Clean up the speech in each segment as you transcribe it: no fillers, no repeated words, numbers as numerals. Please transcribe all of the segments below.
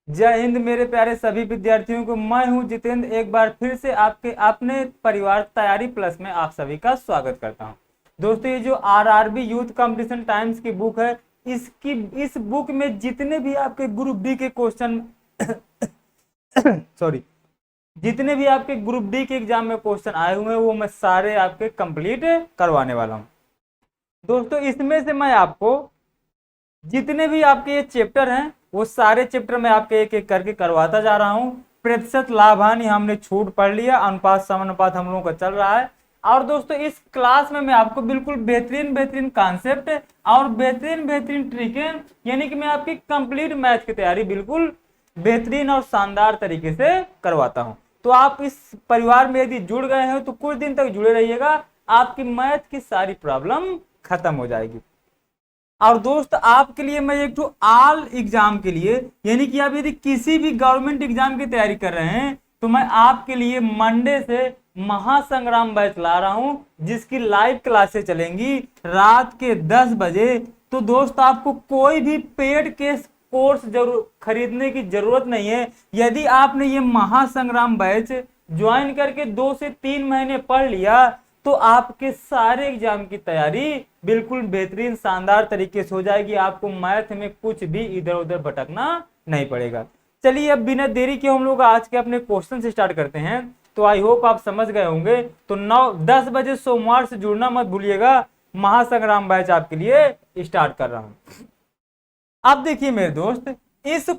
जय हिंद मेरे प्यारे सभी विद्यार्थियों को। मैं हूं जितेंद्र, एक बार फिर से आपके अपने परिवार तैयारी प्लस में आप सभी का स्वागत करता हूं। दोस्तों, ये जो आरआरबी यूथ कंपटीशन टाइम्स की बुक है, इस बुक में जितने भी आपके ग्रुप डी के क्वेश्चन सॉरी, जितने भी आपके ग्रुप डी के एग्जाम में क्वेश्चन आए हुए हैं वो मैं सारे आपके कंप्लीट करवाने वाला हूं। दोस्तों, इसमें से मैं आपको जितने भी आपके ये चैप्टर हैं वो सारे चैप्टर में आपके एक एक करके करवाता जा रहा हूं। प्रतिशत लाभ हानि हमने छूट पढ़ लिया, अनुपात समानुपात हम लोगों का चल रहा है। और दोस्तों, इस क्लास में मैं आपको बिल्कुल बेहतरीन बेहतरीन कॉन्सेप्ट और बेहतरीन बेहतरीन ट्रिकें, यानी कि मैं आपकी कंप्लीट मैथ की तैयारी बिल्कुल बेहतरीन और शानदार तरीके से करवाता हूं। तो आप इस परिवार में यदि जुड़ गए हैं तो कुछ दिन तक जुड़े रहिएगा, आपकी मैथ की सारी प्रॉब्लम खत्म हो जाएगी। और दोस्त, आपके लिए मैं एक तो ऑल एग्जाम के लिए, यानी कि आप यदि किसी भी गवर्नमेंट एग्जाम की तैयारी कर रहे हैं तो मैं आपके लिए मंडे से महासंग्राम बैच ला रहा हूं, जिसकी लाइव क्लासेस चलेंगी रात के 10 बजे। तो दोस्त, आपको कोई भी पेड के कोर्स खरीदने की जरूरत नहीं है। यदि आपने ये महासंग्राम बैच ज्वाइन करके 2 से 3 महीने पढ़ लिया तो आपके सारे एग्जाम की तैयारी बिल्कुल बेहतरीन शानदार तरीके से हो जाएगी। आपको मैथ में कुछ भी इधर उधर भटकना नहीं पड़ेगा। चलिए, अब बिना देरी के हम लोग आज के अपने क्वेश्चन से स्टार्ट करते हैं। तो आई होप आप समझ गए होंगे। तो 9-10 बजे सोमवार से जुड़ना मत भूलिएगा। महासंग्राम बैच आपके लिए स्टार्ट कर रहा हूं। अब देखिए मेरे दोस्त, इस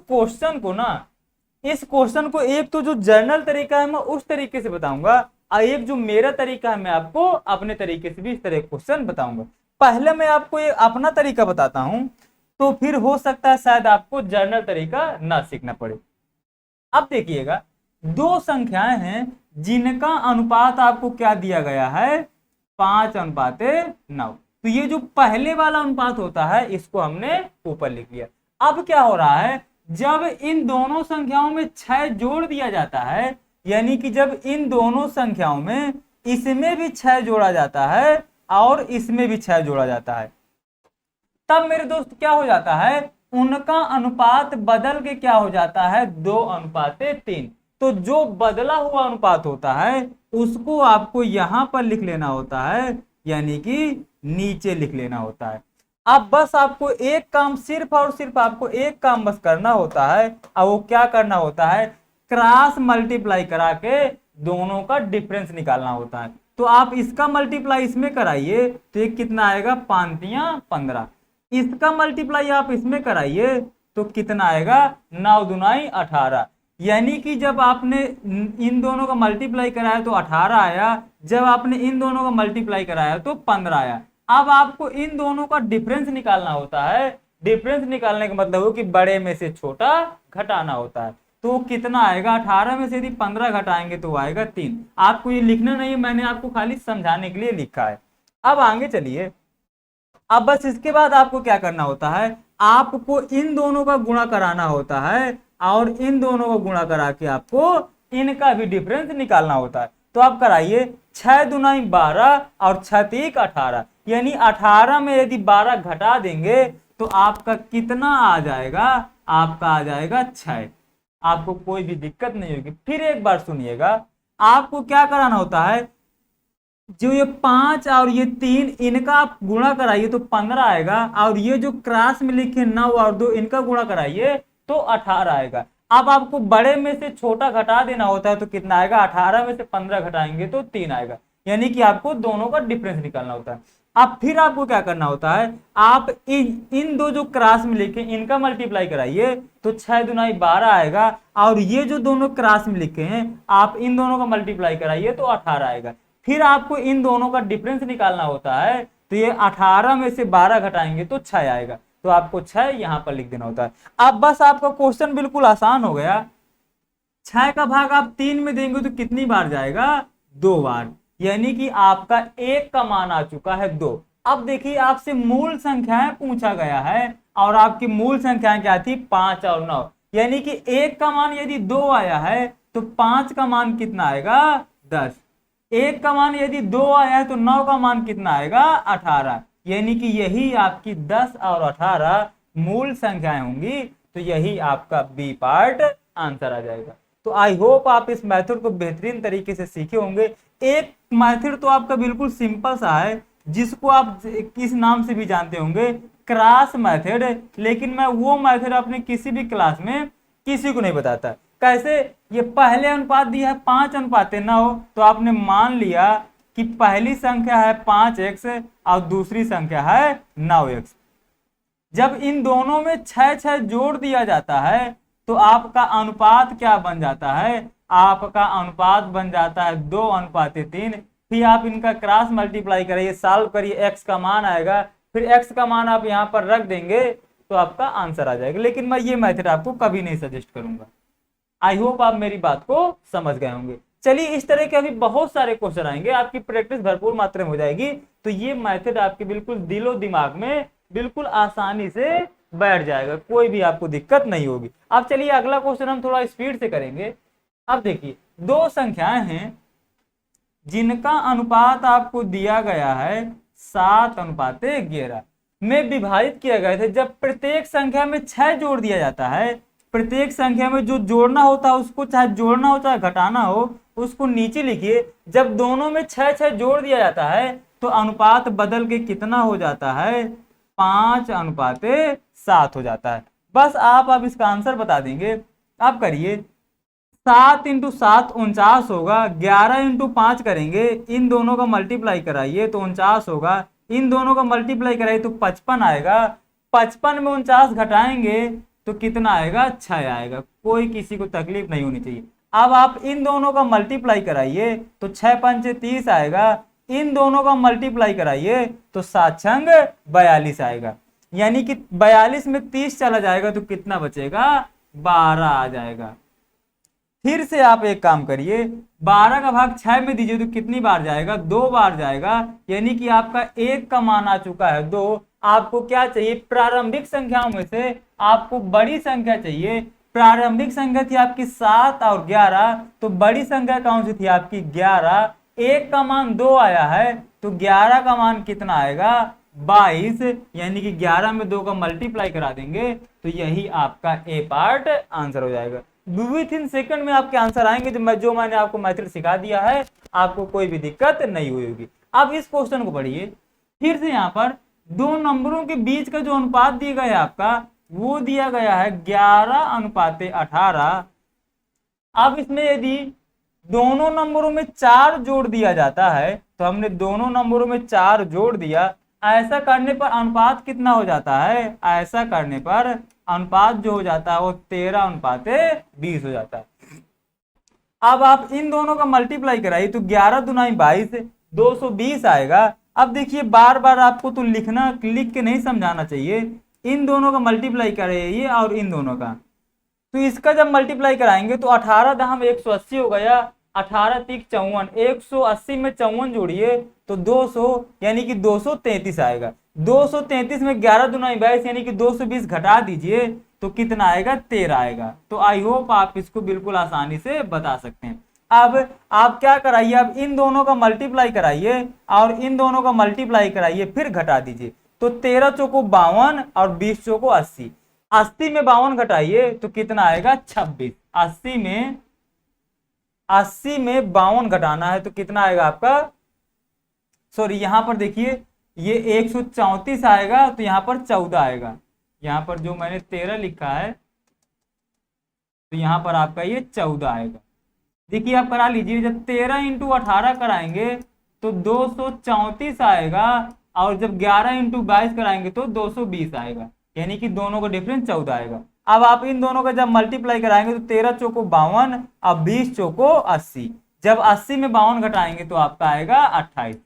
क्वेश्चन को एक तो जो जर्नल तरीका है मैं उस तरीके से बताऊंगा, और एक जो मेरा तरीका है मैं आपको अपने तरीके से भी इस तरह क्वेश्चन बताऊंगा। पहले मैं आपको एक अपना तरीका बताता हूं, तो फिर हो सकता है शायद आपको जर्नल तरीका ना सीखना पड़े। अब देखिएगा, 2 संख्याएं हैं जिनका अनुपात आपको क्या दिया गया है, 5:9। तो ये जो पहले वाला अनुपात होता है इसको हमने ऊपर लिख लिया। अब क्या हो रहा है, जब इन दोनों संख्याओं में 6 जोड़ दिया जाता है, यानी कि जब इन दोनों संख्याओं में इसमें भी 6 जोड़ा जाता है और इसमें भी 6 जोड़ा जाता है, तब मेरे दोस्त क्या हो जाता है, उनका अनुपात बदल के क्या हो जाता है, 2:3। तो जो बदला हुआ अनुपात होता है उसको आपको यहां पर लिख लेना होता है, यानी कि नीचे लिख लेना होता है। अब बस आपको एक काम, सिर्फ और सिर्फ आपको एक काम बस करना होता है, और वो क्या करना होता है, क्रॉस मल्टीप्लाई करा के दोनों का डिफरेंस निकालना होता है। तो आप इसका मल्टीप्लाई इसमें कराइए तो ये कितना आएगा, 5×15। इसका मल्टीप्लाई आप इसमें कराइए तो कितना आएगा, 9×2=18। यानी कि जब आपने इन दोनों का मल्टीप्लाई कराया तो 18 आया, जब आपने इन दोनों का मल्टीप्लाई कराया तो 15 आया। अब आपको इन दोनों का डिफरेंस निकालना होता है। डिफरेंस निकालने का मतलब हो कि बड़े में से छोटा घटाना होता है। तो कितना आएगा, 18 में से यदि 15 घटाएंगे तो आएगा 3। आपको ये लिखना नहीं है, मैंने आपको खाली समझाने के लिए लिखा है। अब आगे चलिए। अब बस इसके बाद आपको क्या करना होता है, आपको इन दोनों का गुणा कराना होता है और इन दोनों को गुणा करा के आपको इनका भी डिफरेंस निकालना होता है। तो आप कराइए, 6×2=12 और 6×3=18, यानी 18 में यदि 12 घटा देंगे तो आपका कितना आ जाएगा, आपका आ जाएगा 6। आपको कोई भी दिक्कत नहीं होगी। फिर एक बार सुनिएगा, आपको क्या कराना होता है, जो ये 5 और ये 3 इनका आप गुणा कराइए तो 15 आएगा, और ये जो क्रॉस में लिखे 9 और 2 इनका गुणा कराइए तो 18 आएगा। अब आपको बड़े में से छोटा घटा देना होता है तो कितना आएगा, 18 में से 15 घटाएंगे तो 3 आएगा, यानी कि आपको दोनों का डिफरेंस निकालना होता है। अब फिर आपको क्या करना होता है, आप इन दो जो क्रॉस में लिखे इनका मल्टीप्लाई कराइए तो 6×2=12 आएगा, और ये जो दोनों क्रॉस में लिखे हैं आप इन दोनों का मल्टीप्लाई कराइए तो 18 आएगा। फिर आपको इन दोनों का डिफरेंस निकालना होता है, तो ये 18 में से 12 घटाएंगे तो 6 आएगा, तो आपको 6 यहां पर लिख देना होता है। अब बस आपका क्वेश्चन बिल्कुल आसान हो गया। 6 का भाग आप 3 में देंगे तो कितनी बार जाएगा, 2 बार, यानी कि आपका 1 का मान आ चुका है 2। अब देखिए, आपसे मूल संख्याएं पूछा गया है और आपकी मूल संख्याएं क्या थी, 5 और 9, यानी कि 1 का मान यदि 2 आया है तो 5 का मान कितना आएगा, 10। 1 का मान यदि 2 आया है तो 9 का मान कितना आएगा, 18, यानी कि यही आपकी 10 और 18 मूल संख्याएं होंगी। तो यही आपका बी पार्ट आंसर आ जाएगा। तो आई होप आप इस मेथड को बेहतरीन तरीके से सीखे होंगे। एक मेथड तो आपका बिल्कुल सिंपल सा है, जिसको आप किस नाम से भी जानते होंगे, क्रॉस मेथड, लेकिन मैं वो मेथड अपने किसी भी क्लास में किसी को नहीं बताता। कैसे? ये पहले अनुपात दिया है 5:9, तो आपने मान लिया कि पहली संख्या है 5x और दूसरी संख्या है 9x। जब इन दोनों में 6 जोड़ दिया जाता है तो आपका अनुपात क्या बन जाता है? आपका अनुपात बन जाता है 2:3। फिर आप इनका क्रॉस मल्टीप्लाई करिए, सॉल्व करिए, x का मान आएगा, फिर x का मान आप यहाँ पर रख देंगे तो आपका आंसर आ जाएगा। लेकिन मैं ये मेथड आपको कभी नहीं सजेस्ट करूंगा। आई होप आप मेरी बात को समझ गए होंगे। चलिए, इस तरह के अभी बहुत सारे क्वेश्चन आएंगे, आपकी प्रैक्टिस भरपूर मात्रा में हो जाएगी, तो ये मेथड आपके बिल्कुल दिलो दिमाग में बिल्कुल आसानी से बैठ जाएगा, कोई भी आपको दिक्कत नहीं होगी। अब चलिए अगला क्वेश्चन हम थोड़ा स्पीड से करेंगे। अब देखिए, दो संख्याएं हैं जिनका अनुपात आपको दिया गया है 7:11 में विभाजित किया गया था। जब प्रत्येक संख्या में 6 जोड़ दिया जाता है, प्रत्येक संख्या में जो जोड़ना होता है उसको चाहे जोड़ना हो चाहे घटाना हो उसको नीचे लिखिए। जब दोनों में 6 जोड़ दिया जाता है तो अनुपात बदल के कितना हो जाता है? 5:7 हो जाता है। बस आप अब इसका आंसर बता देंगे। आप करिए, 7 × 7 49 होगा, 11 × 5 करेंगे, इन दोनों का मल्टीप्लाई कराइए तो 49 होगा, इन दोनों का मल्टीप्लाई कराइए तो 55 आएगा, 55 में 49 घटाएंगे तो कितना आएगा? 6 आएगा। कोई किसी को तकलीफ नहीं होनी चाहिए। अब आप इन दोनों का मल्टीप्लाई कराइए तो 6 × 5 = 30 आएगा, इन दोनों का मल्टीप्लाई कराइए तो 7 × 6 = 42 आएगा। यानी कि 42 में 30 चला जाएगा तो कितना बचेगा? 12 आ जाएगा। फिर से आप एक काम करिए, 12 का भाग 6 में दीजिए तो कितनी बार जाएगा? 2 बार जाएगा। यानी कि आपका 1 का मान आ चुका है 2। आपको क्या चाहिए? प्रारंभिक संख्याओं में से आपको बड़ी संख्या चाहिए। प्रारंभिक संख्या थी आपकी 7 और 11, तो बड़ी संख्या कौन सी थी आपकी? 11। 1 का मान 2 आया है तो 11 का मान कितना आएगा? 22। यानी कि 11 में 2 का मल्टीप्लाई करा देंगे तो यही आपका ए पार्ट आंसर हो जाएगा। विथ इन सेकंड में आपके आंसर आएंगे। जो मैंने आपको मेथड सिखा दिया है, आपको कोई भी दिक्कत नहीं हुई होगी। अब इस क्वेश्चन को पढ़िए फिर से। यहाँ पर दो नंबरों के बीच का जो अनुपात दिया गया है आपका, वो दिया गया है 11:18। अब इसमें यदि दोनों नंबरों में 4 जोड़ दिया जाता है, तो हमने दोनों नंबरों में 4 जोड़ दिया, ऐसा करने पर अनुपात कितना हो जाता है? ऐसा करने पर अनुपात जो हो जाता है वो 13:20 हो जाता है। अब आप इन दोनों का मल्टीप्लाई कराइए तो 11 दूनी 22, 220 आएगा। अब देखिए, बार बार आपको तो लिख के नहीं समझाना चाहिए। इन दोनों का मल्टीप्लाई कराइए और इन दोनों का, तो इसका जब मल्टीप्लाई कराएंगे तो 18 दहम 180 हो गया, 18 × 3 = 54, 180 में 54 जोड़िए तो 200, यानी कि 233 आएगा। 233 में 11 दूनी 22 यानी कि 220 घटा दीजिए तो कितना आएगा? 13 आएगा। तो आई होप आप इसको बिल्कुल आसानी से बता सकते हैं। अब आप क्या कराइए, अब इन दोनों का मल्टीप्लाई कराइए और इन दोनों का मल्टीप्लाई कराइए, फिर घटा दीजिए तो 13 चौको 52 और 20 चौको 80। 80 में 52 घटाइए तो कितना आएगा? 26। 80 में 52 घटाना है तो कितना आएगा आपका? सॉरी, यहां पर देखिए, ये 134 आएगा तो यहाँ पर 14 आएगा। यहाँ पर जो मैंने 13 लिखा है तो यहाँ पर आपका ये 14 आएगा। देखिए, आप करा लीजिए, जब 13 × 18 कराएंगे तो 234 आएगा, और जब 11 × 22 कराएंगे तो 220 आएगा। यानी कि दोनों का डिफरेंस 14 आएगा। अब आप इन दोनों का जब मल्टीप्लाई कराएंगे तो 13 चौको 52 और 20 चौको 80। जब 80 में 52 घटाएंगे तो आपका आएगा 28।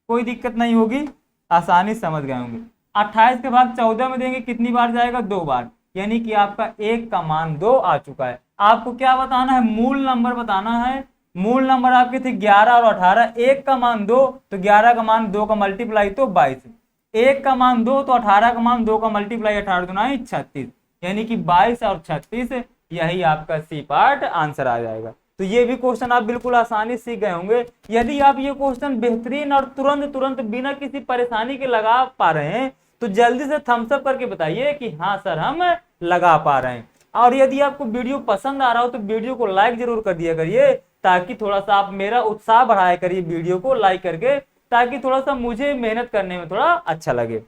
कोई दिक्कत नहीं होगी, आसानी समझ गए होंगे। 28 के भाग 14 में देंगे, कितनी बार जाएगा? 2 बार। यानी कि आपका 1 का मान 2 आ चुका है। आपको क्या बताना है? मूल नंबर बताना है। मूल नंबर आपके थे 11 और 18। 1 का मान 2 तो 11 का मान 2 का मल्टीप्लाई तो 22। 1 का मान 2 तो 18 का मान 2 का मल्टीप्लाई, 18 दूनी 36, यानी कि 22 और 36, यही आपका सी पार्ट आंसर आ जाएगा। तो ये भी क्वेश्चन आप बिल्कुल आसानी से सीख गए होंगे। यदि आप ये क्वेश्चन बेहतरीन और तुरंत बिना किसी परेशानी के लगा पा रहे हैं तो जल्दी से थम्स अप करके बताइए कि हाँ सर हम लगा पा रहे हैं। और यदि आपको वीडियो पसंद आ रहा हो तो वीडियो को लाइक जरूर कर दिया करिए, ताकि थोड़ा सा आप मेरा उत्साह बढ़ाया करिए वीडियो को लाइक करके, ताकि थोड़ा सा मुझे मेहनत करने में थोड़ा अच्छा लगे।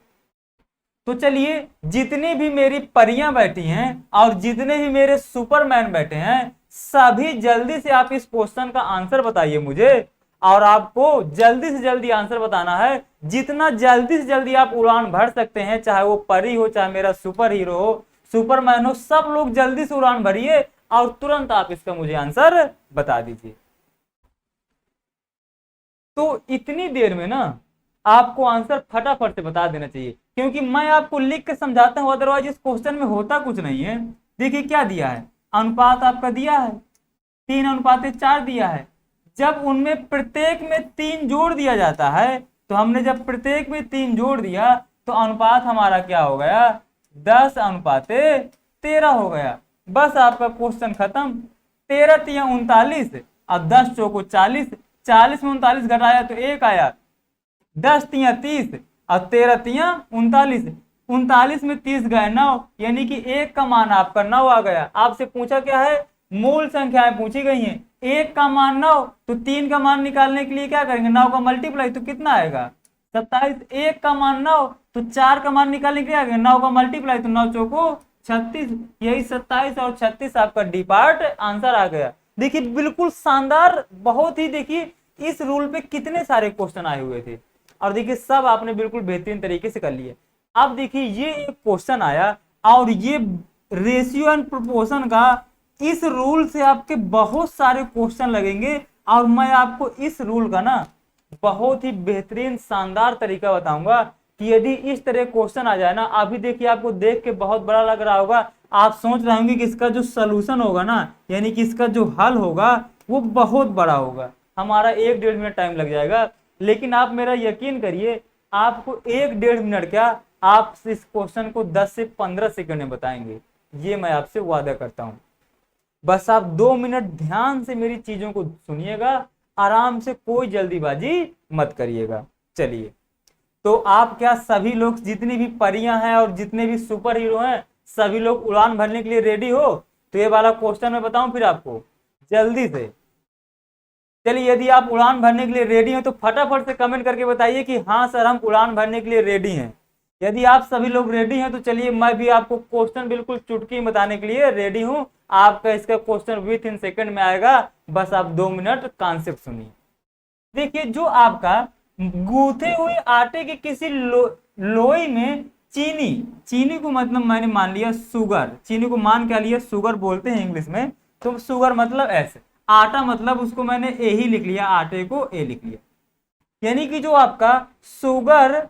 तो चलिए, जितनी भी मेरी परियां बैठी हैं और जितने भी मेरे सुपरमैन बैठे हैं, सभी जल्दी से आप इस क्वेश्चन का आंसर बताइए मुझे। और आपको जल्दी से जल्दी आंसर बताना है। जितना जल्दी से जल्दी आप उड़ान भर सकते हैं, चाहे वो परी हो, चाहे मेरा सुपर हीरो हो, सुपरमैन हो, सब लोग जल्दी से उड़ान भरिए और तुरंत आप इसका मुझे आंसर बता दीजिए। तो इतनी देर में ना आपको आंसर फटाफट से बता देना चाहिए, क्योंकि मैं आपको लिख के समझाता हूं, अदरवाइज इस क्वेश्चन में होता कुछ नहीं है। देखिए क्या दिया है, अनुपात आपका दिया है 3:4 दिया है। जब उनमें प्रत्येक में 3 जोड़ दिया जाता है, तो हमने जब प्रत्येक में 3 जोड़ दिया तो अनुपात हमारा क्या हो गया, 10:13 हो गया। बस आपका क्वेश्चन खत्म। 13 तिया 39 और 10 चौको 40, 40 में 39 घटाया तो 1 आया, 10 तिया 30 और 13 तिया 39, 39 में 30 गए 9, यानी कि 1 का मान आपका 9 आ गया। आपसे पूछा क्या है, मूल संख्याएं पूछी गई हैं। 1 का मान 9, तो 3 का मान निकालने के लिए क्या करेंगे, 9 का मल्टीप्लाई, तो कितना आएगा 27। 1 का मान 9, तो 4 का मान निकालने के लिए आएगा 9 का मल्टीप्लाई, तो 9 चौको 36, यही 27 और 36 आपका डी पार्ट आंसर आ गया। देखिए बिल्कुल शानदार, बहुत ही, देखिए इस रूल पे कितने सारे क्वेश्चन आए हुए थे और देखिए सब आपने बिल्कुल बेहतरीन तरीके से कर लिए। अब देखिए ये एक क्वेश्चन आया और ये रेशियो एंड प्रोपोर्शन का, इस रूल से आपके बहुत सारे क्वेश्चन लगेंगे और मैं आपको इस रूल का ना बहुत ही बेहतरीन शानदार तरीका बताऊंगा कि यदि इस तरह क्वेश्चन आ जाए ना, अभी देखिए आपको देख के बहुत बड़ा लग रहा होगा, आप सोच रहे होंगे कि इसका जो सलूशन होगा ना, यानी कि इसका जो हल होगा वो बहुत बड़ा होगा, हमारा 1-1.5 मिनट टाइम लग जाएगा। लेकिन आप मेरा यकीन करिए, आपको 1-1.5 मिनट क्या, आप इस क्वेश्चन को 10 से 15 सेकंड में बताएंगे, ये मैं आपसे वादा करता हूं। बस आप 2 मिनट ध्यान से मेरी चीजों को सुनिएगा, आराम से, कोई जल्दीबाजी मत करिएगा। चलिए, तो आप क्या सभी लोग, जितनी भी परियां हैं और जितने भी सुपर हीरो हैं, सभी लोग उड़ान भरने के लिए रेडी हो? तो ये वाला क्वेश्चन मैं बताऊं फिर आपको जल्दी से। चलिए, यदि आप उड़ान भरने के लिए रेडी हैं तो फटाफट से कमेंट करके बताइए कि हाँ सर हम उड़ान भरने के लिए रेडी हैं। यदि आप सभी लोग रेडी हैं तो चलिए मैं भी आपको क्वेश्चन बिल्कुल चुटकी बताने के लिए रेडी हूं। आपका इसका क्वेश्चन विथ इन सेकंड में आएगा, बस आप 2 मिनट कॉन्सेप्ट सुनिए। देखिए, जो आपका गूथे हुए आटे के किसी लोई में चीनी को मतलब मैंने मान लिया शुगर, चीनी को मान क्या लिया, शुगर बोलते हैं इंग्लिश में, तो शुगर मतलब एस, आटा मतलब उसको मैंने ए ही लिख लिया, आटे को ए लिख लिया। यानी कि जो आपका शुगर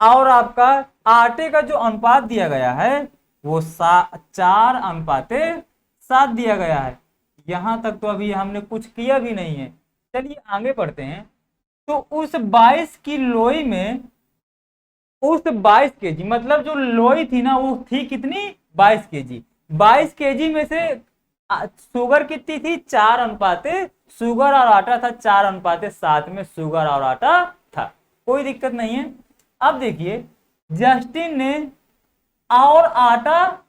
और आपका आटे का जो अनुपात दिया गया है वो 4:7 दिया गया है। यहां तक तो अभी हमने कुछ किया भी नहीं है। चलिए आगे बढ़ते हैं। तो उस 22 की लोई में, उस 22 केजी मतलब जो लोई थी ना वो थी कितनी, 22 केजी। 22 केजी में से शुगर कितनी थी, 4:7, शुगर और आटा था 4:7 में शुगर और आटा था, कोई दिक्कत नहीं है। अब देखिए, जस्टिन ने और आटा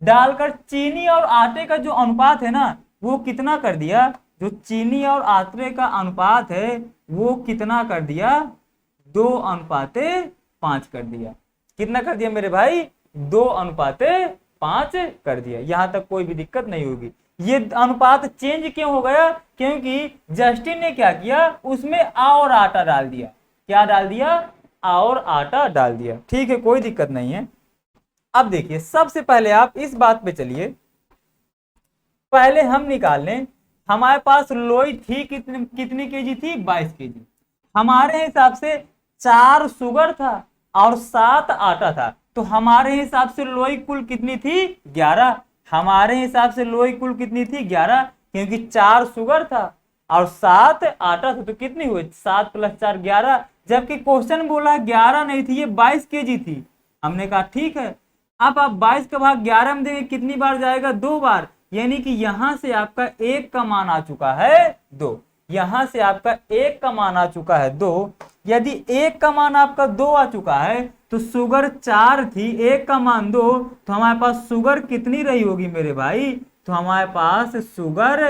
डालकर चीनी और आटे का जो अनुपात है ना वो कितना कर दिया, जो चीनी और आटे का अनुपात है वो कितना कर दिया, 2:5 कर दिया। कितना कर दिया मेरे भाई, 2:5 कर दिया। यहां तक कोई भी दिक्कत नहीं होगी। ये अनुपात चेंज क्यों हो गया, क्योंकि जस्टिन ने क्या किया, उसमें और आटा डाल दिया। क्या डाल दिया, और आटा डाल दिया। ठीक है, कोई दिक्कत नहीं है। अब देखिए, सबसे पहले आप इस बात पे चलिए, पहले हम निकाल लें हमारे पास लोई थी कितनी केजी थी, 22 केजी। हमारे हिसाब से 4 शुगर था और 7 आटा था, तो हमारे हिसाब से लोई कुल कितनी थी, 11। हमारे हिसाब से लोई कुल कितनी थी, 11, क्योंकि 4 शुगर था और 7 आटा था, तो कितनी हुई, 7 + 4 11। जबकि क्वेश्चन बोला 11 नहीं थी, ये 22 केजी थी। हमने कहा ठीक है। अब आप 22 का भाग 11 में देंगे, कितनी बार जाएगा, 2 बार, यानी कि यहां से आपका 1 का मान आ चुका है 2। यहां से आपका 1 का मान आ चुका है 2। यदि 1 का मान आपका 2 आ चुका है तो शुगर 4 थी, 1 का मान 2, तो हमारे पास शुगर कितनी रही होगी मेरे भाई? तो हमारे पास शुगर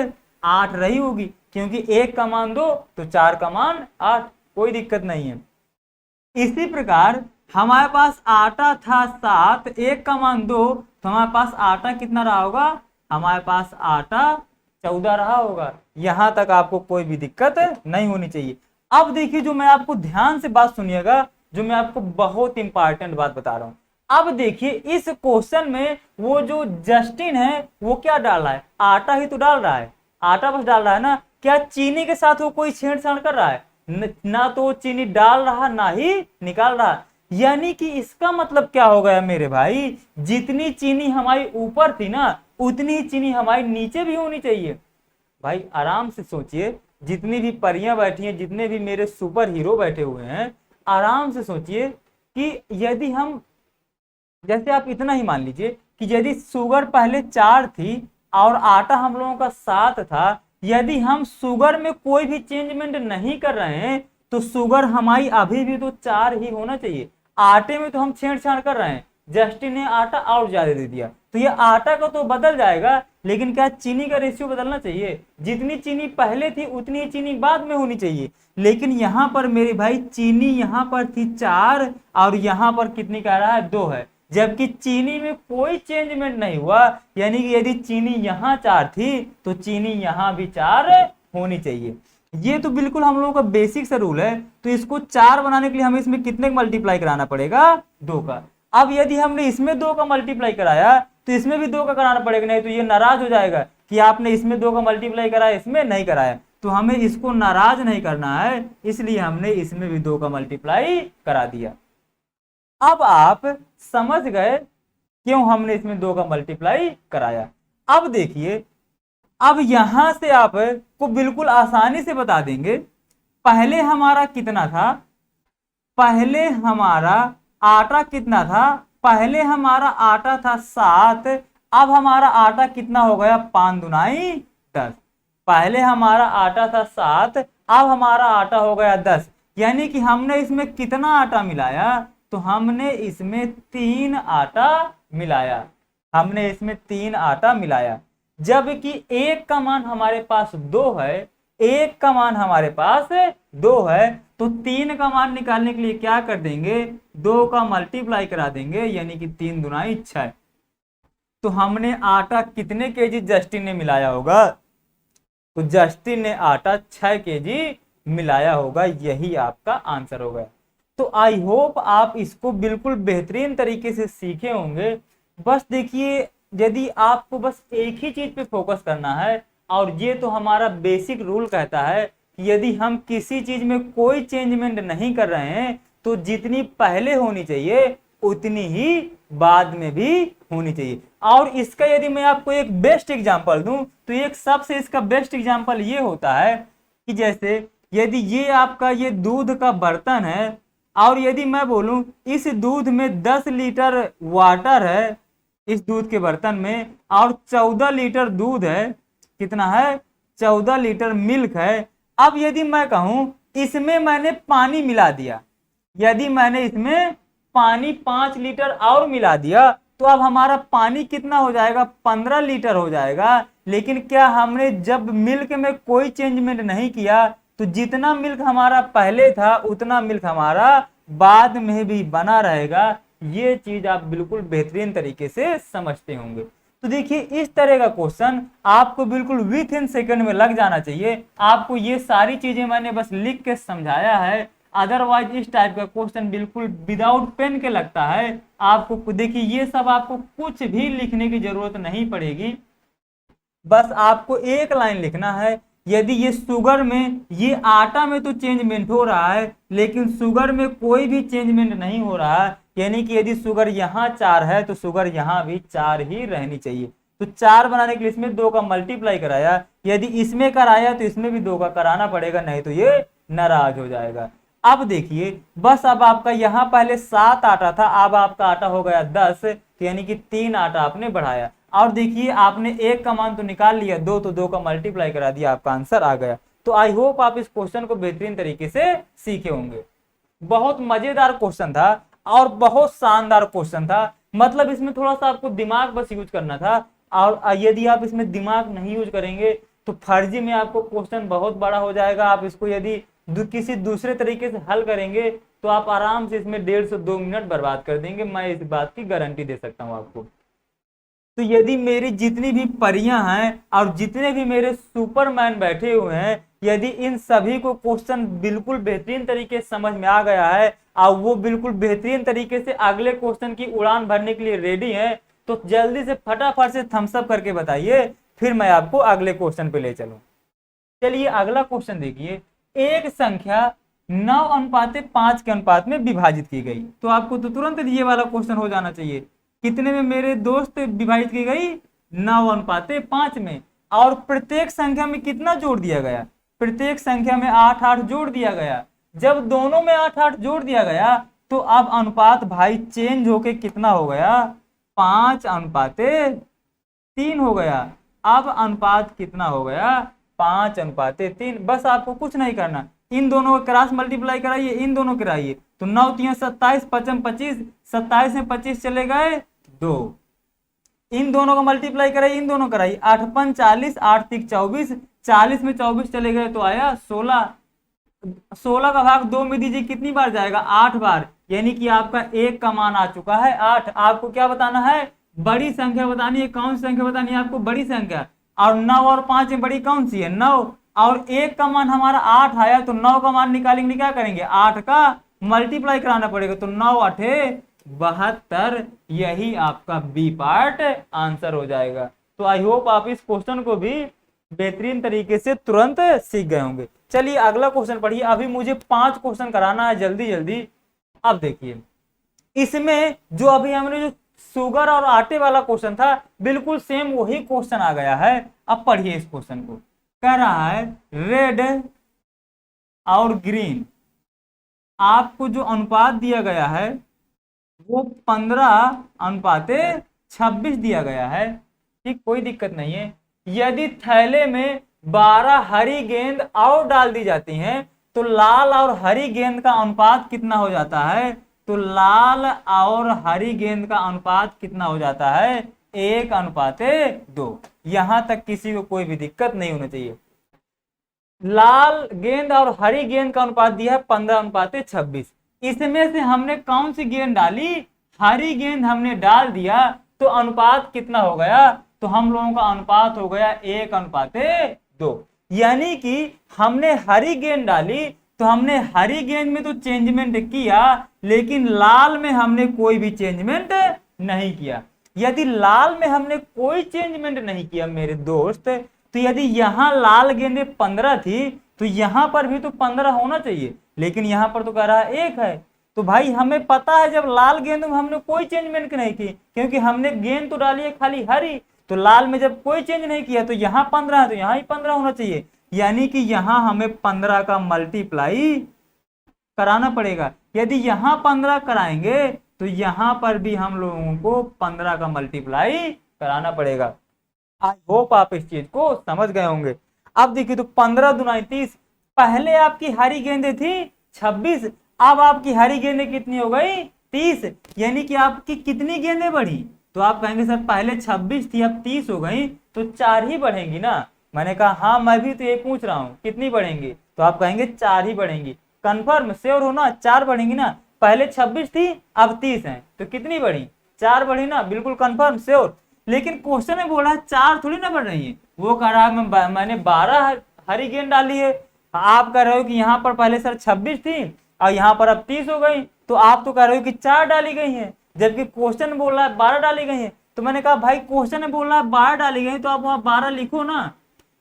8 रही होगी, क्योंकि 1 का मान 2 तो 4 का मान 8, कोई दिक्कत नहीं है। इसी प्रकार हमारे पास आटा था 7, 1 का मान 2, तो हमारे पास आटा कितना रहा होगा? हमारे पास आटा 14 रहा होगा। यहां तक आपको कोई भी दिक्कत नहीं होनी चाहिए। अब देखिए, जो मैं आपको ध्यान से बात सुनिएगा, जो मैं आपको बहुत इंपॉर्टेंट बात बता रहा हूं। अब देखिए, इस क्वेश्चन में वो जो जस्टिन है वो क्या डाल रहा है? आटा ही तो डाल रहा है, आटा बस डाल रहा है ना। क्या चीनी के साथ वो कोई छेड़छाड़ कर रहा है? ना तो चीनी डाल रहा ना ही निकाल रहा। यानी कि इसका मतलब क्या हो गया मेरे भाई? जितनी चीनी हमारी ऊपर थी ना, उतनी ही चीनी हमारी नीचे भी होनी चाहिए। भाई आराम से सोचिए, जितनी भी परियां बैठी हैं, जितने भी मेरे सुपर हीरो बैठे हुए हैं, आराम से सोचिए कि यदि हम, जैसे आप इतना ही मान लीजिए कि यदि शुगर पहले 4 थी और आटा हम लोगों का 7 था, यदि हम शुगर में कोई भी चेंजमेंट नहीं कर रहे हैं तो शुगर हमारी अभी भी तो 4 ही होना चाहिए। आटे में तो हम छेड़छाड़ कर रहे हैं, जस्टिन ने आटा और ज्यादा दे दिया, तो ये आटा का तो बदल जाएगा, लेकिन क्या चीनी का रेशियो बदलना चाहिए? जितनी चीनी पहले थी उतनी ही चीनी बाद में होनी चाहिए। लेकिन यहाँ पर मेरे भाई चीनी यहाँ पर थी 4 और यहाँ पर कितनी कह रहा है? 2 है, जबकि चीनी में कोई चेंजमेंट नहीं हुआ। यानी कि यदि चीनी यहाँ 4 थी तो चीनी यहाँ भी 4 होनी चाहिए। ये तो बिल्कुल हम लोगों का बेसिक सा रूल है। तो इसको 4 बनाने के लिए हमें इसमें कितने का मल्टीप्लाई कराना पड़ेगा? 2 का। अब यदि हमने इसमें 2 का मल्टीप्लाई कराया तो इसमें भी 2 का कराना पड़ेगा, नहीं तो ये नाराज हो जाएगा कि आपने इसमें 2 का मल्टीप्लाई कराया, इसमें नहीं कराया। तो हमें इसको नाराज नहीं करना है, इसलिए हमने इसमें भी 2 का मल्टीप्लाई करा दिया। अब आप समझ गए क्यों हमने इसमें 2 का मल्टीप्लाई कराया। अब देखिए, अब यहां से आप को बिल्कुल आसानी से बता देंगे, पहले हमारा कितना था? पहले हमारा आटा कितना था? पहले हमारा आटा था 7, अब हमारा आटा कितना हो गया? 5 दुनाई 10। पहले हमारा आटा था 7, अब हमारा आटा हो गया 10। यानी कि हमने इसमें कितना आटा मिलाया? तो हमने इसमें 3 आटा मिलाया, हमने इसमें 3 आटा मिलाया। जबकि 1 का मान हमारे पास 2 है, 1 का मान हमारे पास 2 है, तो 3 का मान निकालने के लिए क्या कर देंगे? 2 का मल्टीप्लाई करा देंगे, यानी कि 3 दुनाई 6। तो हमने आटा कितने केजी जस्टिन ने मिलाया होगा? तो जस्टिन ने आटा 6 केजी मिलाया होगा, यही आपका आंसर होगा। तो आई होप आप इसको बिल्कुल बेहतरीन तरीके से सीखे होंगे। बस देखिए, यदि आपको बस एक ही चीज पे फोकस करना है, और ये तो हमारा बेसिक रूल कहता है कि यदि हम किसी चीज में कोई चेंजमेंट नहीं कर रहे हैं तो जितनी पहले होनी चाहिए उतनी ही बाद में भी होनी चाहिए। और इसका यदि मैं आपको एक बेस्ट एग्जांपल दूं तो एक सबसे इसका बेस्ट एग्जांपल ये होता है कि जैसे यदि ये आपका ये दूध का बर्तन है, और यदि मैं बोलूं इस दूध में 10 लीटर वाटर है इस दूध के बर्तन में, और 14 लीटर दूध है, कितना है? 14 लीटर मिल्क है। अब यदि मैं कहूं इसमें मैंने पानी मिला दिया, यदि मैंने इसमें पानी 5 लीटर और मिला दिया, तो अब हमारा पानी कितना हो जाएगा? 15 लीटर हो जाएगा। लेकिन क्या हमने जब मिल्क में कोई चेंजमेंट नहीं किया तो जितना मिल्क हमारा पहले था उतना मिल्क हमारा बाद में भी बना रहेगा। ये चीज आप बिल्कुल बेहतरीन तरीके से समझते होंगे। तो देखिए, इस तरह का क्वेश्चन आपको बिल्कुल विथ इन सेकंड में लग जाना चाहिए। आपको ये सारी चीजें मैंने बस लिख के समझाया है, अदरवाइज इस टाइप का क्वेश्चन बिल्कुल विदाउट पेन के लगता है। आपको देखिए, ये सब आपको कुछ भी लिखने की जरूरत नहीं पड़ेगी, बस आपको एक लाइन लिखना है। यदि ये शुगर में, ये आटा में तो चेंजमेंट हो रहा है लेकिन शुगर में कोई भी चेंजमेंट नहीं हो रहा है, यानी कि यदि शुगर यहाँ 4 है तो शुगर यहाँ भी 4 ही रहनी चाहिए। तो 4 बनाने के लिए इसमें 2 का मल्टीप्लाई कराया, यदि इसमें कराया तो इसमें भी 2 का कराना पड़ेगा, नहीं तो ये नाराज हो जाएगा। अब देखिए, बस अब आपका यहाँ पहले 7 आटा था, अब आपका आटा हो गया 10, यानी कि 3 आटा आपने बढ़ाया। और देखिए, आपने 1 का मान तो निकाल लिया, 2 तो 2 का मल्टीप्लाई करा दिया, आपका आंसर आ गया। तो आई होप आप इस क्वेश्चन को बेहतरीन तरीके से सीखे होंगे। बहुत मजेदार क्वेश्चन था। और बहुत शानदार क्वेश्चन था। मतलब इसमें थोड़ा सा आपको दिमाग बस यूज करना था, और यदि आप इसमें दिमाग नहीं यूज करेंगे तो फर्जी में आपको क्वेश्चन बहुत बड़ा हो जाएगा। आप इसको यदि किसी दूसरे तरीके से हल करेंगे तो आप आराम से इसमें 1.5 से 2 मिनट बर्बाद कर देंगे, मैं इस बात की गारंटी दे सकता हूँ आपको। तो यदि मेरी जितनी भी परियां हैं और जितने भी मेरे सुपरमैन बैठे हुए हैं, यदि इन सभी को क्वेश्चन बिल्कुल बेहतरीन तरीके से समझ में आ गया है और वो बिल्कुल बेहतरीन तरीके से अगले क्वेश्चन की उड़ान भरने के लिए रेडी है, तो जल्दी से फटाफट से थम्स अप करके बताइए, फिर मैं आपको अगले क्वेश्चन पे ले चलूं। चलिए अगला क्वेश्चन देखिए। एक संख्या 9:5 के अनुपात में विभाजित की गई, तो आपको तो तुरंत ये वाला क्वेश्चन हो जाना चाहिए। कितने में मेरे दोस्त विभाजित की गई? 9:5 में। और प्रत्येक संख्या में कितना जोड़ दिया गया? प्रत्येक संख्या में 8-8 जोड़ दिया गया। जब दोनों में 8-8 जोड़ दिया गया तो अब अनुपात भाई चेंज होके कितना हो गया? 5:3 हो गया। अब अनुपात कितना हो गया? 5:3। बस आपको कुछ नहीं करना, इन दोनों को क्रॉस मल्टीप्लाई कराइए, इन दोनों कराइए, तो 9 3 27, 5 25, 27 में 25 चले गए 2। इन दोनों का मल्टीप्लाई कराइए, इन दोनों कराइए, 8 5 40, 8 3 24, 40 में 24 चले गए तो आया 16। 16 का भाग 2 में दीजिए, कितनी बार जाएगा? 8 बार। यानी कि आपका एक का मान आ चुका है 8। आपको क्या बताना है? बड़ी संख्या बतानी है। कौन सी संख्या बतानी है आपको? बड़ी संख्या। और 9 और 5 में बड़ी कौन सी है? 9। और एक का मान हमारा 8 आया, तो 9 का मान निकालेंगे, क्या करेंगे? 8 का मल्टीप्लाई कराना पड़ेगा, तो 9 8 72। यही आपका बी पार्ट आंसर हो जाएगा। तो आई होप आप इस क्वेश्चन को भी बेहतरीन तरीके से तुरंत सीख गए होंगे। चलिए अगला क्वेश्चन पढ़िए। अभी मुझे 5 क्वेश्चन कराना है जल्दी जल्दी। अब देखिए, इसमें जो अभी हमने जो शुगर और आटे वाला क्वेश्चन था, बिल्कुल सेम वही क्वेश्चन आ गया है। अब पढ़िए इस क्वेश्चन को। कह रहा है रेड और ग्रीन, आपको जो अनुपात दिया गया है वो 15:26 दिया गया है। ठीक, कोई दिक्कत नहीं है। यदि थैले में 12 हरी गेंद और डाल दी जाती हैं तो लाल और हरी गेंद का अनुपात कितना हो जाता है? तो लाल और हरी गेंद का अनुपात कितना हो जाता है? 1:2। यहां तक किसी को कोई भी दिक्कत नहीं होनी चाहिए। लाल गेंद और हरी गेंद का अनुपात दिया है 15:26। इसमें से हमने कौन सी गेंद डाली? हरी गेंद हमने डाल दिया, तो अनुपात कितना हो गया? तो हम लोगों का अनुपात हो गया 1:2। यानी कि हमने हरी गेंद डाली तो हमने हरी गेंद में तो चेंजमेंट किया, लेकिन लाल में हमने कोई भी चेंजमेंट नहीं किया। यदि लाल में हमने कोई चेंजमेंट नहीं किया मेरे दोस्त, तो यदि यहाँ लाल गेंदे 15 थी तो यहाँ पर भी तो 15 होना चाहिए, लेकिन यहाँ पर तो कह रहा है 1 है। तो भाई हमें पता है जब लाल गेंद में हमने कोई चेंजमेंट नहीं की, क्योंकि हमने गेंद तो डाली है खाली हरी, तो लाल में जब कोई चेंज नहीं किया तो यहाँ 15 है, तो यहाँ ही 15 होना चाहिए। यानी कि यहाँ हमें 15 का मल्टीप्लाई कराना पड़ेगा। यदि यहाँ 15 कराएंगे तो यहाँ पर भी हम लोगों को 15 का मल्टीप्लाई कराना पड़ेगा। आई होप आप इस चीज को समझ गए होंगे। अब देखिए, तो 15 दूना 30। पहले आपकी हरी गेंदें थी 26, अब आपकी हरी गेंदें कितनी हो गई? 30। यानी कि आपकी कितनी गेंदें बढ़ी? तो आप कहेंगे सर पहले 26 थी अब 30 हो गई, तो 4 ही बढ़ेंगी ना। मैंने कहा हाँ, मैं भी तो ये पूछ रहा हूँ कितनी बढ़ेंगी, तो आप कहेंगे 4 ही बढ़ेंगी। कंफर्म श्योर हो ना? 4 बढ़ेंगी ना। पहले 26 थी अब 30 है, तो कितनी बढ़ी? 4 बढ़ी ना। बिल्कुल कंफर्म श्योर। लेकिन क्वेश्चन में बोला है 4 थोड़ी ना बढ़ रही है, वो कह रहा है मैंने 12 हरी गेंद डाली है। आप कह रहे हो कि यहाँ पर पहले सर 26 थी और यहाँ पर अब 30 हो गई, तो आप तो कह रहे हो कि 4 डाली गई है, जबकि क्वेश्चन बोल रहा है 12 डाली गई है। तो मैंने कहा भाई क्वेश्चन में बोल रहा है 12 डाली गई, तो आप वहां 12 लिखो ना।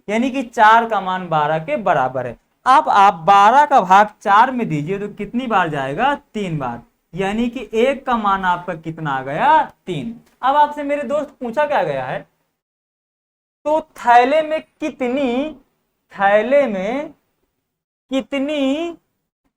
यानी कि 4 का मान 12 के बराबर है। अब आप 12 का भाग 4 में दीजिए तो कितनी बार जाएगा? 3 बार। यानी कि 1 का मान आपका कितना आ गया? 3। अब आपसे मेरे दोस्त पूछा क्या गया है, तो थैले में कितनी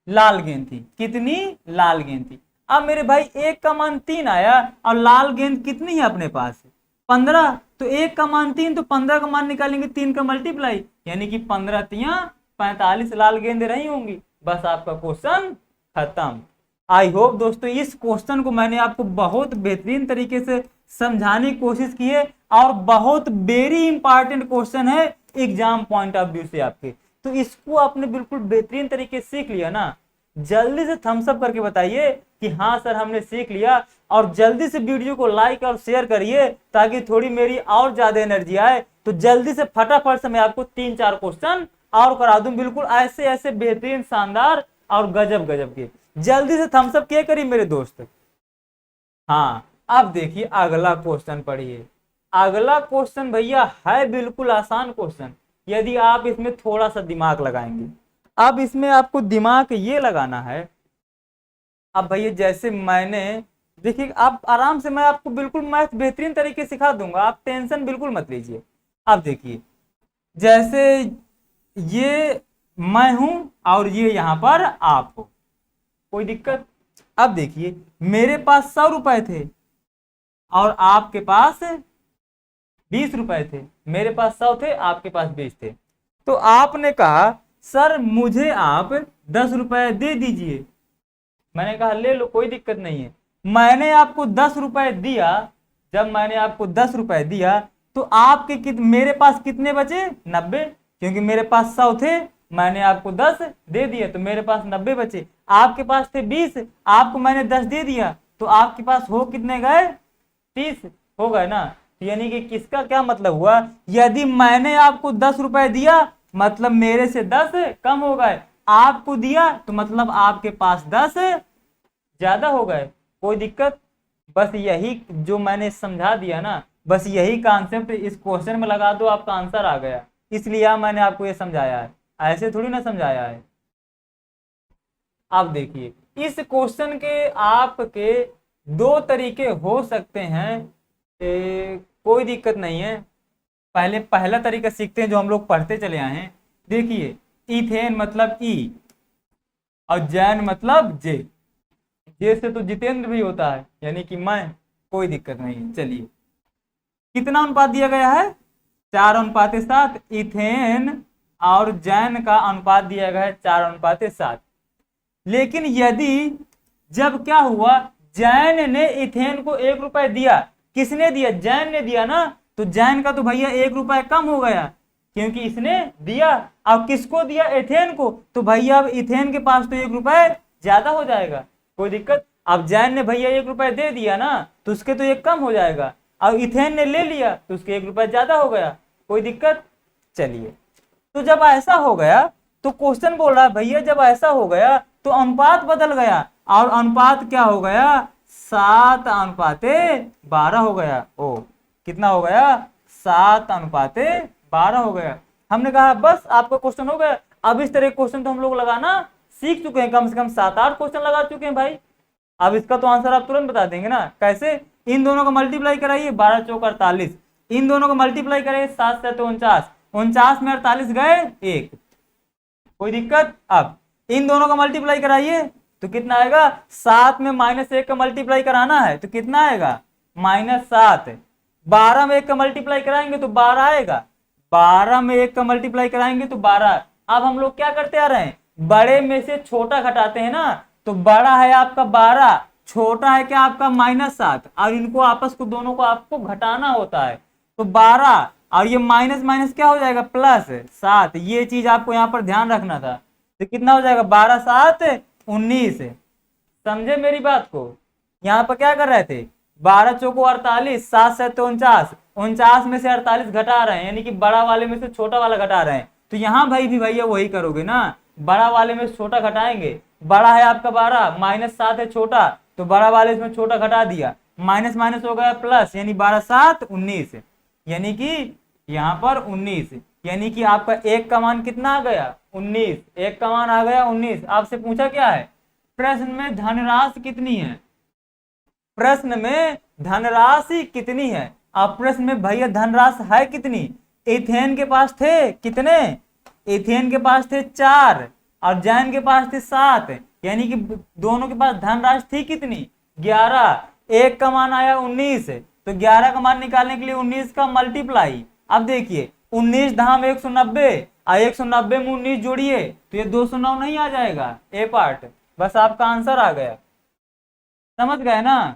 लाल गेंद थी? कितनी लाल गेंद थी? अब मेरे भाई 1 का मान 3 आया और लाल गेंद कितनी है अपने पास? 15। तो 1 का मान 3, तो 15 का मान निकालेंगे 3 का मल्टीप्लाई, यानी कि 15 3 45 लाल गेंद रही होंगी। बस आपका क्वेश्चन खत्म। आई होप दोस्तों इस क्वेश्चन को मैंने आपको बहुत बेहतरीन तरीके से समझाने की कोशिश की है, और बहुत वेरी इंपॉर्टेंट क्वेश्चन है एग्जाम पॉइंट ऑफ व्यू से आपके। तो इसको आपने बिल्कुल बेहतरीन तरीके से सीख लिया ना, जल्दी से थम्स अप करके बताइए कि हाँ सर हमने सीख लिया, और जल्दी से वीडियो को लाइक और शेयर करिए ताकि थोड़ी मेरी और ज्यादा एनर्जी आए। तो जल्दी से फटाफट से मैं आपको 3-4 क्वेश्चन और करा दूं, बिल्कुल ऐसे ऐसे बेहतरीन शानदार और गजब गजब के। जल्दी से थम्स अप किया करिए मेरे दोस्त। हाँ अब देखिए अगला क्वेश्चन पढ़िए। अगला क्वेश्चन भैया है बिल्कुल आसान क्वेश्चन, यदि आप इसमें थोड़ा सा दिमाग लगाएंगे। अब इसमें आपको दिमाग ये लगाना है। अब भैया जैसे मैंने, देखिए आप आराम से, मैं आपको बिल्कुल मैथ बेहतरीन तरीके से सिखा दूंगा, आप टेंशन बिल्कुल मत लीजिए। अब देखिए जैसे ये मैं हूं और ये यहां पर आप हो, कोई दिक्कत। अब देखिए मेरे पास 100 रुपए थे और आपके पास 20 रुपए थे। मेरे पास 100 थे, आपके पास 20 थे। तो आपने कहा सर मुझे आप 10 रुपए दे दीजिए। मैंने कहा ले लो, कोई दिक्कत नहीं है। मैंने आपको 10 रुपए दिया। जब मैंने आपको 10 रुपए दिया तो आपके मेरे पास कितने बचे? 90, क्योंकि मेरे पास 100 थे, मैंने आपको 10 दे दिया तो मेरे पास 90 बचे। आपके पास थे 20, आपको मैंने 10 दे दिया तो आपके पास हो कितने गए? 30 हो गए ना। यानी कि किसका क्या मतलब हुआ, यदि मैंने आपको 10 रुपए दिया मतलब मेरे से 10 कम हो गए, आपको दिया तो मतलब आपके पास 10 ज्यादा हो गए। कोई दिक्कत? बस यही जो मैंने समझा दिया ना, बस यही कॉन्सेप्ट इस क्वेश्चन में लगा दो, आपका आंसर आ गया। इसलिए मैंने आपको ये समझाया है, ऐसे थोड़ी ना समझाया है। अब देखिए इस क्वेश्चन के आपके 2 तरीके हो सकते हैं, कोई दिक्कत नहीं है। पहले पहला तरीका सीखते हैं जो हम लोग पढ़ते चले आए हैं। देखिए इथेन मतलब ई और जैन मतलब जे। जे से तो जितेंद्र भी होता है, यानी कि मैं, कोई दिक्कत नहीं। चलिए कितना अनुपात दिया गया है? 4:7। इथेन और जैन का अनुपात दिया गया है 4:7। लेकिन यदि जब क्या हुआ, जैन ने इथेन को 1 रुपए दिया, किसने दिया? जैन ने दिया ना, तो जैन का तो भैया 1 रुपए कम हो गया क्योंकि इसने दिया। अब किसको दिया? इथेन को, तो भैया अब इथेन के पास तो 1 रुपए ज्यादा हो जाएगा। कोई दिक्कत? अब जैन ने भैया 1 रुपए दे दिया ना, तो उसके तो 1 कम हो जाएगा। अब इथेन ने ले लिया तो उसके 1 रुपए ज्यादा हो गया। कोई दिक्कत? चलिए तो जब ऐसा हो गया तो क्वेश्चन बोल रहा है भैया जब ऐसा हो गया तो अनुपात बदल गया, और अनुपात क्या हो गया? 7:12 हो गया। ओ कितना हो गया? 7:12 हो गया। हमने कहा बस आपका क्वेश्चन हो गया। अब इस तरह क्वेश्चन तो हम लोग लगाना सीख चुके हैं, कम से कम 7-8 क्वेश्चन लगा चुके हैं भाई। अब इसका तो आंसर आप तुरंत बता देंगे ना। कैसे? इन दोनों को मल्टीप्लाई कराइए, 12 चौक 48। इन दोनों को मल्टीप्लाई कराइए, 7 7 49। 49 में 48 गए 1। कोई दिक्कत? अब इन दोनों का मल्टीप्लाई कराइए तो कितना आएगा? 7 में -1 का मल्टीप्लाई कराना है तो कितना आएगा? -7। 12 में 1 का मल्टीप्लाई कराएंगे तो 12 आएगा। 12 में 1 का मल्टीप्लाई कराएंगे तो 12। अब हम लोग क्या करते आ रहे हैं? बड़े में से छोटा घटाते हैं ना, तो बड़ा है आपका 12, छोटा है क्या आपका -7, और इनको आपस को दोनों को आपको घटाना होता है। तो 12 और ये माइनस माइनस क्या हो जाएगा? +7। ये चीज आपको यहाँ पर ध्यान रखना था। तो कितना हो जाएगा? 12 7 19। समझे मेरी बात को? यहाँ पर क्या कर रहे थे? 12 चौको 48, 7 7 49। 49 में से 48 घटा रहे हैं, यानी कि बड़ा वाले में से छोटा वाला घटा रहे हैं। तो यहाँ भाई भी भैया वही करोगे ना, बड़ा वाले में से छोटा घटाएंगे। बड़ा है आपका 12, -7 है छोटा, तो बड़ा वाले में छोटा घटा दिया, माइनस माइनस हो गया प्लस, यानी 12 7 19, यानी कि यहाँ पर 19, यानी कि आपका 1 का मान कितना आ गया? 19। 1 का मान आ गया 19। आपसे पूछा क्या है? प्रश्न में धनराशि कितनी है? प्रश्न में धनराशि कितनी है? अब प्रश्न में भैया धनराशि है कितनी? इथेन के पास थे कितने? इथेन के पास थे 4 और जैन के पास थे 7, यानी कि दोनों के पास धनराशि थी कितनी? 11। 1 का मान आया 19, तो 11 का मान निकालने के लिए 19 का मल्टीप्लाई। अब देखिए 19 धाम 190 और 190 में 19 जोड़िए तो ये 209 नहीं आ जाएगा? ए पार्ट। बस आपका आंसर आ गया। समझ गए ना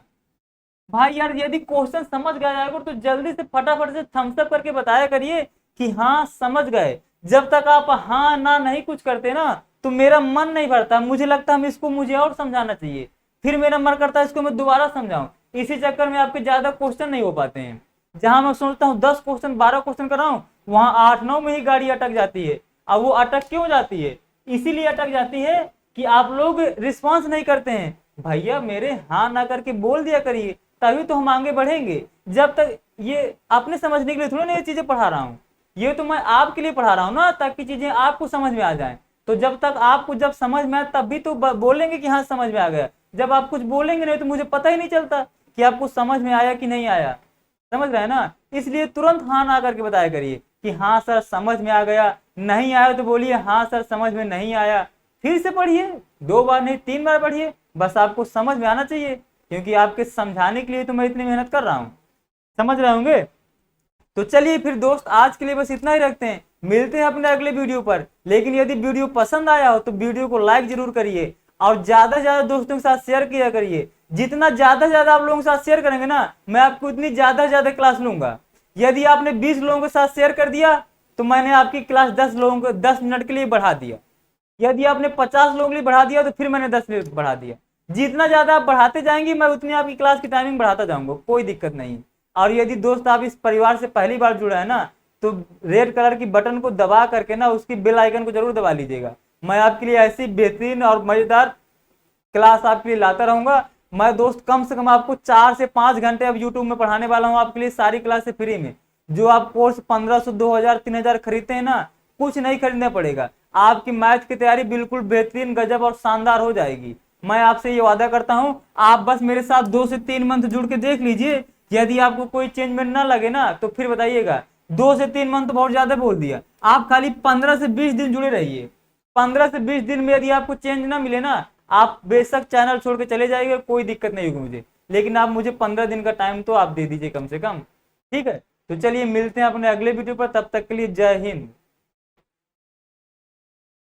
भाई यार? यदि क्वेश्चन समझ गया जाएगा तो जल्दी से फटाफट से थम्स अप करके बताया करिए कि हाँ समझ गए। जब तक आप हाँ ना नहीं कुछ करते ना तो मेरा मन नहीं भरता, मुझे लगता है इसको मुझे और समझाना चाहिए, फिर मेरा मन करता है इसको मैं दोबारा समझाऊं। इसी चक्कर में आपके ज्यादा क्वेश्चन नहीं हो पाते हैं। जहां मैं सोचता हूँ 10 क्वेश्चन 12 क्वेश्चन कराऊं, वहां 8-9 में ही गाड़ी अटक जाती है। अब वो अटक क्यों जाती है? इसीलिए अटक जाती है कि आप लोग रिस्पॉन्स नहीं करते हैं। भैया मेरे हाँ ना करके बोल दिया करिए, तभी तो हम आगे बढ़ेंगे। जब तक ये आपने समझने के लिए थोड़ा ना ये चीजें पढ़ा रहा हूँ, ये तो मैं आपके लिए पढ़ा रहा हूँ ना, ताकि चीजें आपको समझ में आ जाए। तो जब तक आपको जब समझ में आए तब भी तो बोलेंगे कि हाँ समझ में आ गया। जब आप कुछ बोलेंगे नहीं तो मुझे पता ही नहीं चलता कि आपको समझ में आया कि नहीं आया। समझ रहे हैं ना? इसलिए तुरंत हाँ ना करके बताया करिए कि हाँ सर समझ में आ गया, नहीं आया तो बोलिए हाँ सर समझ में नहीं आया। फिर से पढ़िए, 2 बार नहीं 3 बार पढ़िए, बस आपको समझ में आना चाहिए, क्योंकि आपके समझाने के लिए तो मैं इतनी मेहनत कर रहा हूँ। समझ रहे होंगे? तो चलिए फिर दोस्त आज के लिए बस इतना ही रखते हैं, मिलते हैं अपने अगले वीडियो पर। लेकिन यदि वीडियो पसंद आया हो तो वीडियो को लाइक जरूर करिए और ज्यादा से ज्यादा दोस्तों के साथ शेयर किया करिए। जितना ज्यादा से ज्यादा आप लोगों के साथ शेयर करेंगे ना, मैं आपको उतनी ज्यादा से ज्यादा क्लास लूंगा। यदि आपने 20 लोगों के साथ शेयर कर दिया तो मैंने आपकी क्लास 10 लोगों को 10 मिनट के लिए बढ़ा दिया। यदि आपने 50 लोगों के लिए बढ़ा दिया तो फिर मैंने 10 मिनट बढ़ा दिया। जितना ज्यादा आप बढ़ाते जाएंगे मैं उतनी आपकी क्लास की टाइमिंग बढ़ाता जाऊंगा, कोई दिक्कत नहीं है। और यदि दोस्त आप इस परिवार से पहली बार जुड़ा है ना, तो रेड कलर की बटन को दबा करके ना उसकी बेल आइकन को जरूर दबा लीजिएगा। मैं आपके लिए ऐसी बेहतरीन और मजेदार क्लास आपके लिए लाता रहूंगा। मैं दोस्त कम से कम आपको 4 से 5 घंटे अब यूट्यूब में पढ़ाने वाला हूँ आपके लिए, सारी क्लासे फ्री में। जो आप कोर्स 1500 2000 3000 खरीदते हैं ना, कुछ नहीं खरीदना पड़ेगा। आपकी मैथ की तैयारी बिल्कुल बेहतरीन गजब और शानदार हो जाएगी। मैं आपसे ये वादा करता हूँ, आप बस मेरे साथ 2 से 3 मंथ जुड़ के देख लीजिए। यदि आपको कोई चेंजमेंट ना लगे ना तो फिर बताइएगा। 2 से 3 मंथ तो बहुत ज्यादा बोल दिया, आप खाली 15 से 20 दिन जुड़े रहिए। 15 से 20 दिन में यदि आपको चेंज ना मिले ना, आप बेशक चैनल छोड़ के चले जाइए, कोई दिक्कत नहीं होगी मुझे। लेकिन आप मुझे 15 दिन का टाइम तो आप दे दीजिए कम से कम, ठीक है? तो चलिए मिलते हैं अपने अगले वीडियो पर, तब तक के लिए जय हिंद।